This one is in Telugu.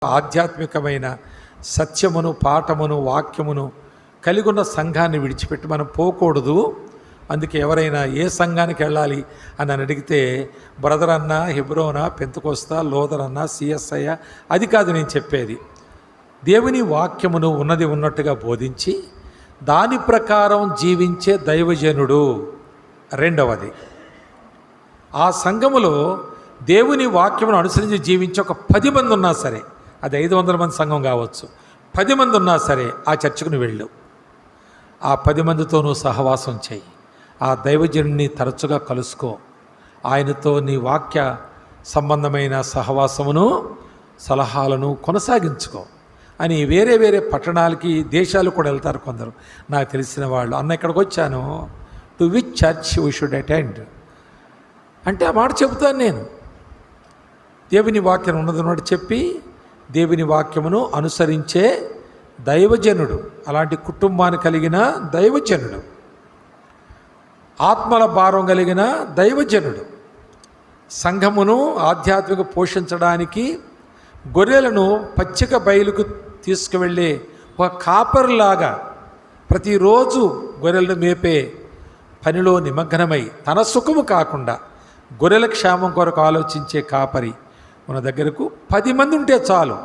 ఆధ్యాత్మికమైన సత్యమును, పాఠమును, వాక్యమును కలిగి ఉన్న సంఘాన్ని విడిచిపెట్టి మనం పోకూడదు. అందుకే ఎవరైనా ఏ సంఘానికి వెళ్ళాలి అని అడిగితే బ్రదర్ అన్నా, హెబ్రోనా, పెంతెకోస్తా, లోదర్ అన్నా, సిఎస్ఐ అది కాదు నేను చెప్పేది. దేవుని వాక్యమును ఉన్నది ఉన్నట్టుగా బోధించి దాని ప్రకారం జీవించే దైవజనుడు. రెండవది, ఆ సంఘములో దేవుని వాక్యమును అనుసరించి జీవించే ఒక 10 మంది ఉన్నా సరే, అది 500 మంది సంఘం కావచ్చు, 10 మంది ఉన్నా సరే ఆ చర్చకు నువ్వు వెళ్ళు. ఆ 10 మందితో నువ్వు సహవాసం చేయి. ఆ దైవజనుడిని తరచుగా కలుసుకో. ఆయనతో నీ వాక్య సంబంధమైన సహవాసమును, సలహాలను కొనసాగించుకో అని వేరే వేరే పట్టణాలకి, దేశాలు కూడా వెళ్తారు కొందరు. నాకు తెలిసిన వాళ్ళు, అన్న ఇక్కడికి వచ్చాను, to which church we should attend అంటే ఆ మాట చెబుతాను నేను. దేవుని వాక్యం ఉన్నదన్నట్టు చెప్పి దేవుని వాక్యమును అనుసరించే దైవజనుడు, అలాంటి కుటుంబాన్ని కలిగిన దైవజనుడు, ఆత్మల భారం కలిగిన దైవజనుడు, సంఘమును ఆధ్యాత్మిక పోషించడానికి గొర్రెలను పచ్చిక బయలుకు తీసుకువెళ్ళే ఒక కాపరిలాగా ప్రతిరోజు గొర్రెలను మేపే పనిలో నిమగ్నమై తన సుఖము కాకుండా గొర్రెల క్షేమం కొరకు ఆలోచించే కాపరి మన దగ్గరకు 10 మంది ఉంటే చాలు.